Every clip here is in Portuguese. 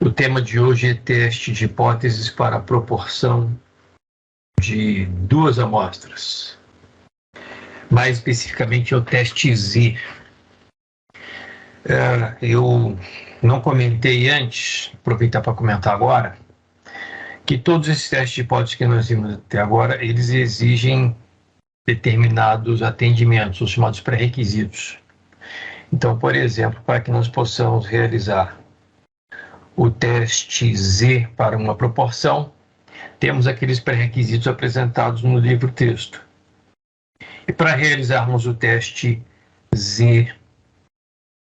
O tema de hoje é teste de hipóteses para a proporção de duas amostras. Mais especificamente é o teste Z. Eu não comentei antes, aproveitar para comentar agora, que todos esses testes de hipóteses que nós vimos até agora, eles exigem determinados atendimentos, os chamados pré-requisitos. Então, por exemplo, para que nós possamos realizar o teste Z para uma proporção, temos aqueles pré-requisitos apresentados no livro-texto. E para realizarmos o teste Z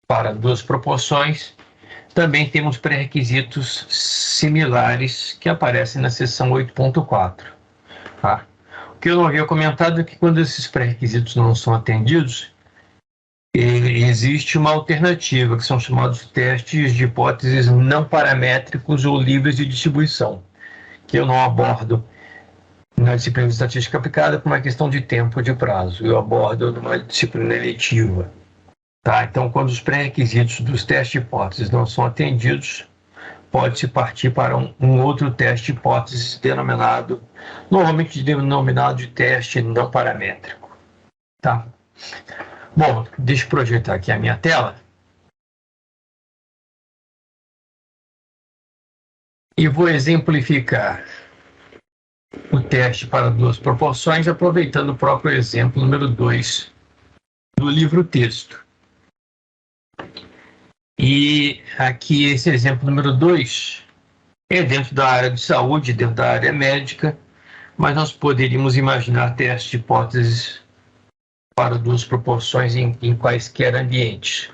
para duas proporções, também temos pré-requisitos similares que aparecem na seção 8.4. Tá? O que eu não havia comentado é que quando esses pré-requisitos não são atendidos, existe uma alternativa, que são chamados testes de hipóteses não paramétricos ou livres de distribuição, que eu não abordo na disciplina de estatística aplicada por uma questão de tempo e de prazo. Eu abordo numa disciplina eletiva. Tá? Então, quando os pré-requisitos dos testes de hipóteses não são atendidos, pode-se partir para um outro teste de hipóteses normalmente denominado de teste não paramétrico. Tá? Bom, deixa eu projetar aqui a minha tela. E vou exemplificar o teste para duas proporções, aproveitando o próprio exemplo número 2 do livro-texto. E aqui esse exemplo número 2 é dentro da área de saúde, dentro da área médica, mas nós poderíamos imaginar testes de hipóteses para duas proporções em quaisquer ambientes.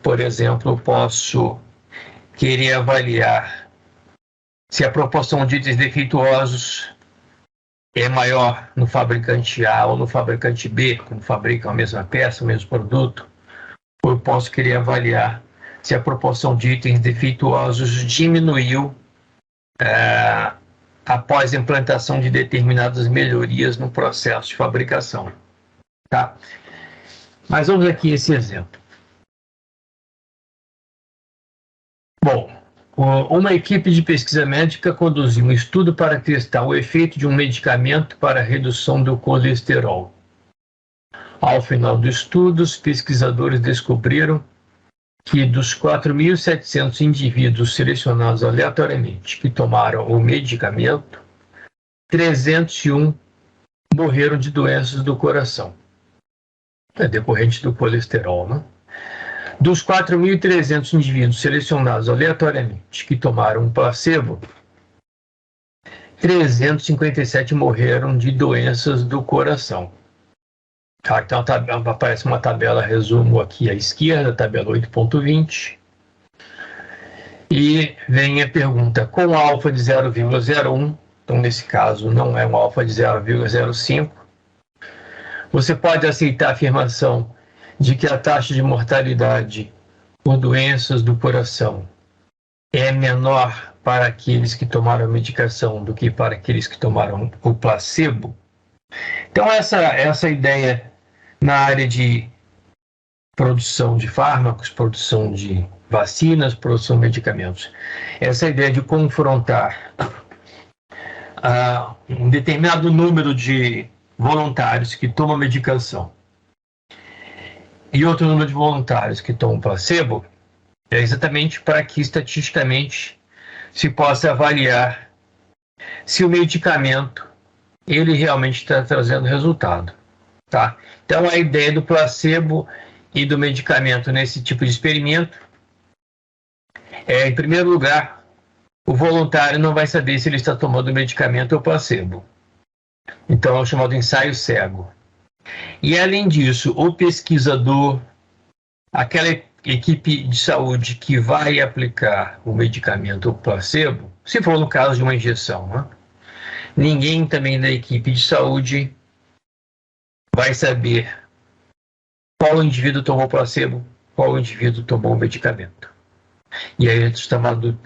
Por exemplo, eu posso querer avaliar se a proporção de itens defeituosos é maior no fabricante A ou no fabricante B, quando fabricam a mesma peça, o mesmo produto. Ou eu posso querer avaliar se a proporção de itens defeituosos diminuiu após a implantação de determinadas melhorias no processo de fabricação. Tá? Mas vamos aqui esse exemplo. Bom, uma equipe de pesquisa médica conduziu um estudo para testar o efeito de um medicamento para a redução do colesterol. Ao final do estudo, os pesquisadores descobriram que dos 4.700 indivíduos selecionados aleatoriamente que tomaram o medicamento, 301 morreram de doenças do coração. Decorrente do colesterol, né? Dos 4.300 indivíduos selecionados aleatoriamente que tomaram um placebo, 357 morreram de doenças do coração. Tá, então aparece uma tabela resumo aqui à esquerda, tabela 8.20. E vem a pergunta, com alfa de 0,01, então nesse caso não é um alfa de 0,05, você pode aceitar a afirmação de que a taxa de mortalidade por doenças do coração é menor para aqueles que tomaram a medicação do que para aqueles que tomaram o placebo? Então, essa ideia na área de produção de fármacos, produção de vacinas, produção de medicamentos, essa ideia de confrontar um determinado número de voluntários que tomam medicação e outro número de voluntários que tomam placebo é exatamente para que estatisticamente se possa avaliar se o medicamento ele realmente está trazendo resultado, tá? Então a ideia do placebo e do medicamento nesse tipo de experimento é, em primeiro lugar, o voluntário não vai saber se ele está tomando medicamento ou placebo. Então é o chamado ensaio cego. E além disso, o pesquisador, aquela equipe de saúde que vai aplicar o medicamento ou placebo, se for no caso de uma injeção, né? Ninguém também da equipe de saúde vai saber qual indivíduo tomou placebo, qual indivíduo tomou o medicamento. E aí é chamado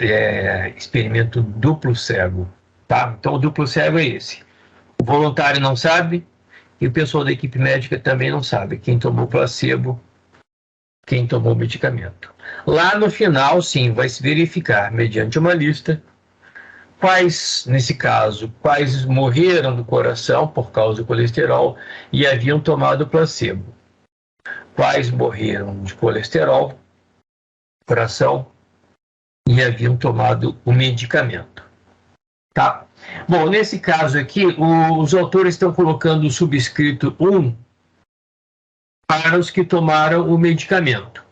experimento duplo cego, tá? Então o duplo cego é esse. O voluntário não sabe e o pessoal da equipe médica também não sabe quem tomou placebo quem tomou o medicamento. Lá no final, sim, vai se verificar, mediante uma lista, quais, nesse caso, quais morreram do coração por causa do colesterol e haviam tomado placebo. Quais morreram de colesterol, coração, e haviam tomado o medicamento. Tá? Bom, nesse caso aqui, os autores estão colocando o subscrito 1 para os que tomaram o medicamento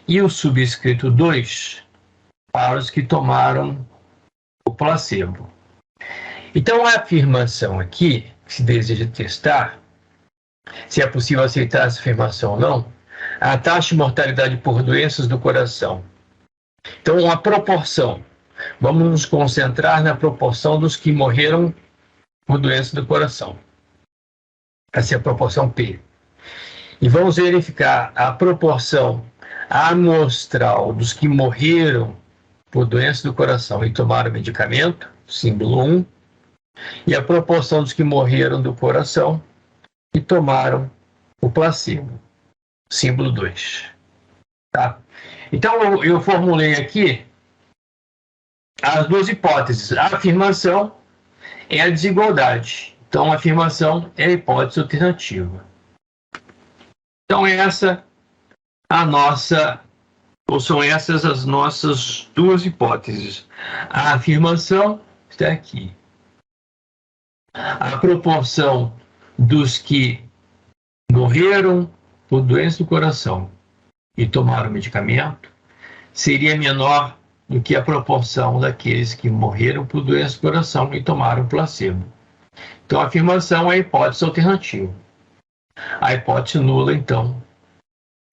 e o subscrito 2 para os que tomaram o placebo. Então, a afirmação aqui, se deseja testar, se é possível aceitar essa afirmação ou não, a taxa de mortalidade por doenças do coração. Então, a proporção. Vamos nos concentrar na proporção dos que morreram por doença do coração. Essa é a proporção P. E vamos verificar a proporção amostral dos que morreram por doença do coração e tomaram medicamento, símbolo 1, e a proporção dos que morreram do coração e tomaram o placebo, símbolo 2. Tá? Então, eu formulei aqui as duas hipóteses. A afirmação é a desigualdade. Então, a afirmação é a hipótese alternativa. Então, são essas as nossas duas hipóteses. A afirmação está aqui. A proporção dos que morreram por doença do coração e tomaram medicamento seria menor do que a proporção daqueles que morreram por doença do coração e tomaram placebo. Então, a afirmação é a hipótese alternativa. A hipótese nula, então,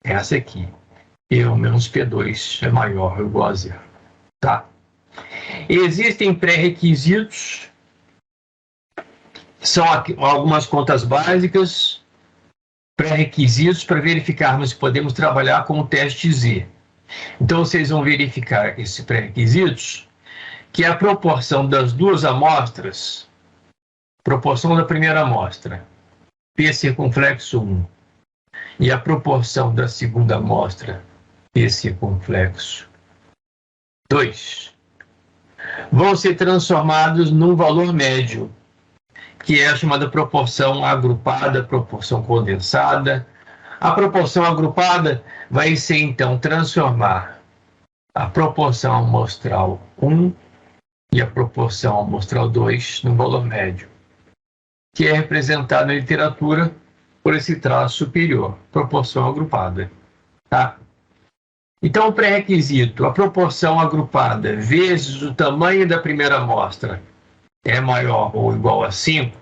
é essa aqui. P1 menos P2 é maior ou igual a zero. Tá? Existem pré-requisitos, são algumas contas básicas, pré-requisitos para verificarmos se podemos trabalhar com o teste Z. Então, vocês vão verificar esses pré-requisitos, que é a proporção das duas amostras, proporção da primeira amostra, P circunflexo 1, e a proporção da segunda amostra, P circunflexo 2, vão ser transformados num valor médio, que é a chamada proporção agrupada, proporção condensada. A proporção agrupada vai ser, então, transformar a proporção amostral 1 e a proporção amostral 2 no valor médio, que é representado na literatura por esse traço superior, proporção agrupada. Tá? Então, o pré-requisito, a proporção agrupada vezes o tamanho da primeira amostra é maior ou igual a 5,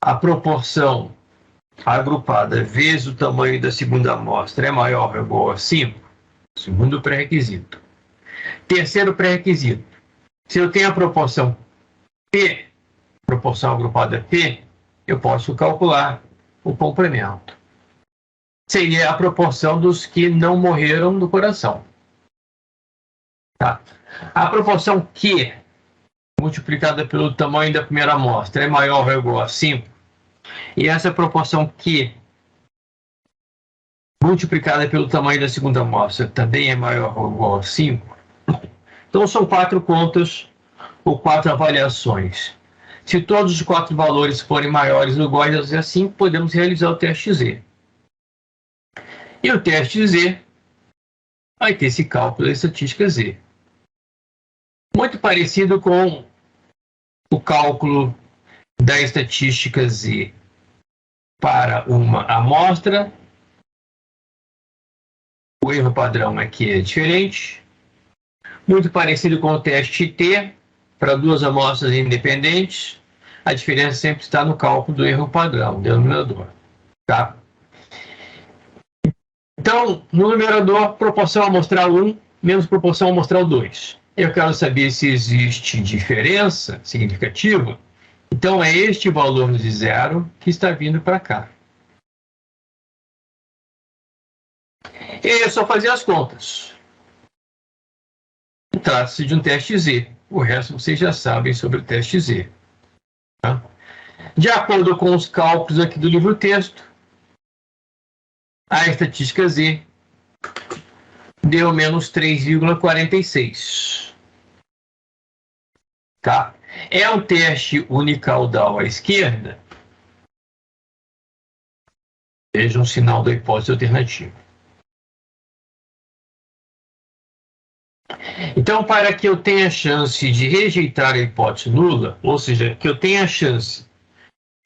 a proporção agrupada vezes o tamanho da segunda amostra é maior ou igual a 5, segundo pré-requisito. Terceiro pré-requisito, se eu tenho a proporção P, proporção agrupada P, eu posso calcular o complemento. Seria a proporção dos que não morreram do coração. Tá? A proporção Q, multiplicada pelo tamanho da primeira amostra, é maior ou igual a 5. E essa proporção Q, multiplicada pelo tamanho da segunda amostra, também é maior ou igual a 5. Então, são 4 contas ou 4 avaliações. Se todos os 4 valores forem maiores ou iguais a 5, podemos realizar o teste Z. E o teste Z vai ter esse cálculo da estatística Z. Muito parecido com o cálculo da estatística Z para uma amostra. O erro padrão aqui é diferente. Muito parecido com o teste T para 2 amostras independentes. A diferença sempre está no cálculo do erro padrão, denominador. Tá? Então, no numerador, proporção amostral 1 menos proporção amostral 2. Eu quero saber se existe diferença significativa. Então, é este valor de 0 que está vindo para cá. E aí é só fazer as contas. Trata-se de um teste Z. O resto vocês já sabem sobre o teste Z. Tá? De acordo com os cálculos aqui do livro-texto, a estatística Z deu menos 3,46. Tá? É um teste unicaudal à esquerda. Veja um sinal da hipótese alternativa. Então, para que eu tenha chance de rejeitar a hipótese nula, ou seja, que eu tenha chance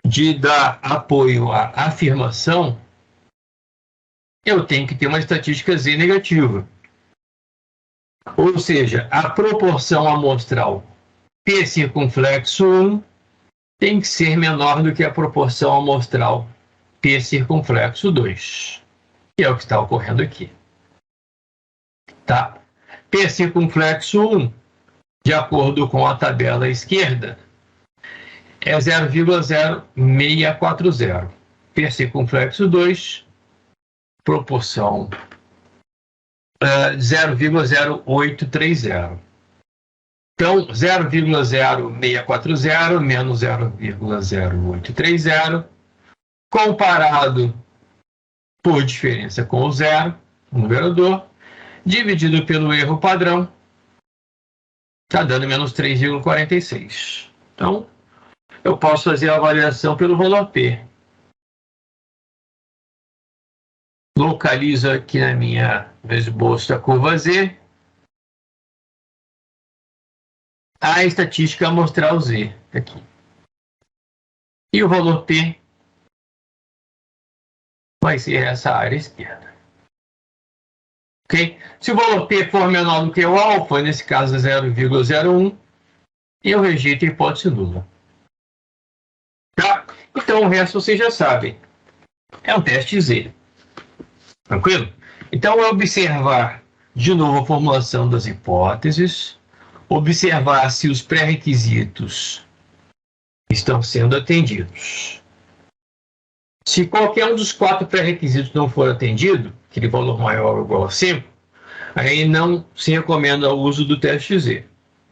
de dar apoio à afirmação, eu tenho que ter uma estatística Z negativa. Ou seja, a proporção amostral P circunflexo 1 tem que ser menor do que a proporção amostral P circunflexo 2, que é o que está ocorrendo aqui. Tá? P circunflexo 1, de acordo com a tabela à esquerda, é 0,0640. P circunflexo 2, proporção 0,0830. Então, 0,0640 menos 0,0830, comparado por diferença com o zero, o numerador, dividido pelo erro padrão, está dando menos 3,46. Então, eu posso fazer a avaliação pelo valor P. Localizo aqui na minha esboço da curva Z a estatística amostral Z aqui. E o valor P vai ser essa área esquerda. Ok? Se o valor P for menor do que o alfa, nesse caso 0,01, eu rejeito a hipótese nula. Tá? Então o resto vocês já sabem. É um teste Z. Tranquilo? Então é observar de novo a formulação das hipóteses, observar se os pré-requisitos estão sendo atendidos. Se qualquer um dos 4 pré-requisitos não for atendido, aquele valor maior ou igual a 5, aí não se recomenda o uso do teste Z.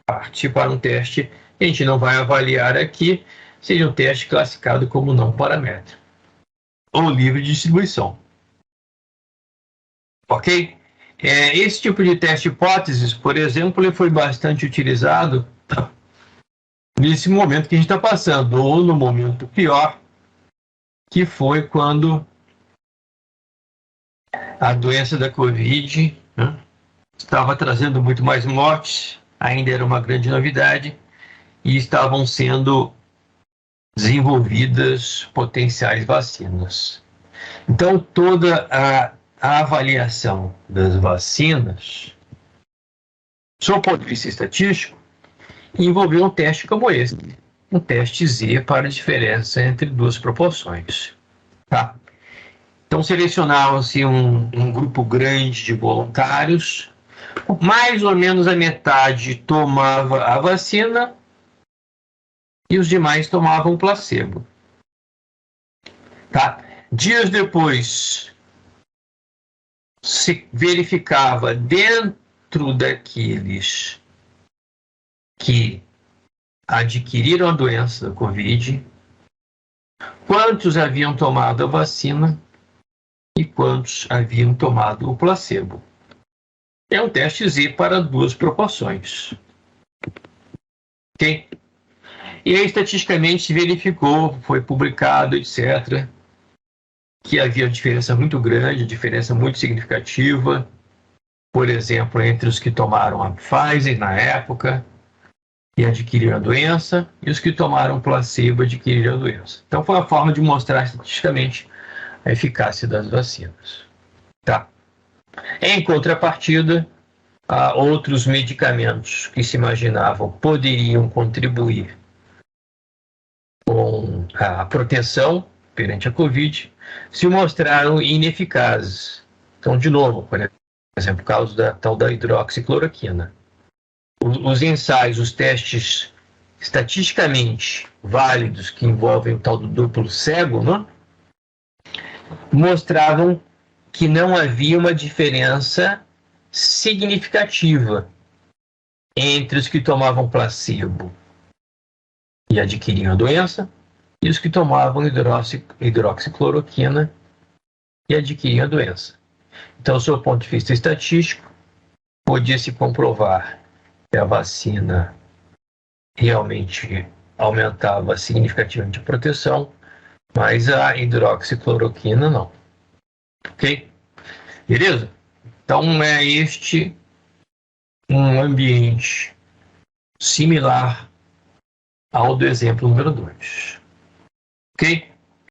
Parte para um teste que a gente não vai avaliar aqui, seja um teste classificado como não paramétrico ou livre de distribuição. Ok? Esse tipo de teste hipóteses, por exemplo, ele foi bastante utilizado nesse momento que a gente está passando, ou no momento pior, que foi quando a doença da Covid, né, estava trazendo muito mais mortes, ainda era uma grande novidade, e estavam sendo desenvolvidas potenciais vacinas. Então, toda a avaliação das vacinas, sob o ponto de vista estatístico, envolveu um teste como esse, um teste Z para a diferença entre duas proporções. Tá? Então, selecionavam-se um grupo grande de voluntários, mais ou menos a metade tomava a vacina e os demais tomavam placebo. Tá? Dias depois, se verificava dentro daqueles que adquiriram a doença da Covid, quantos haviam tomado a vacina e quantos haviam tomado o placebo. É um teste Z para duas proporções. Ok? E aí, estatisticamente, se verificou, foi publicado, etc., que havia diferença muito grande, diferença muito significativa, por exemplo, entre os que tomaram a Pfizer na época e adquiriram a doença, e os que tomaram placebo e adquiriram a doença. Então, foi uma forma de mostrar estatisticamente a eficácia das vacinas. Tá. Em contrapartida, há outros medicamentos que se imaginavam poderiam contribuir com a proteção perante a Covid, se mostraram ineficazes. Então, de novo, por exemplo, por causa da tal da hidroxicloroquina. Os ensaios, os testes estatisticamente válidos que envolvem o tal do duplo cego, né, mostravam que não havia uma diferença significativa entre os que tomavam placebo e adquiriam a doença e os que tomavam hidroxicloroquina e adquiriam a doença. Então, sob o ponto de vista estatístico, podia se comprovar que a vacina realmente aumentava significativamente a proteção, mas a hidroxicloroquina não. Ok? Beleza? Então é este um ambiente similar ao do exemplo número 2. Ok?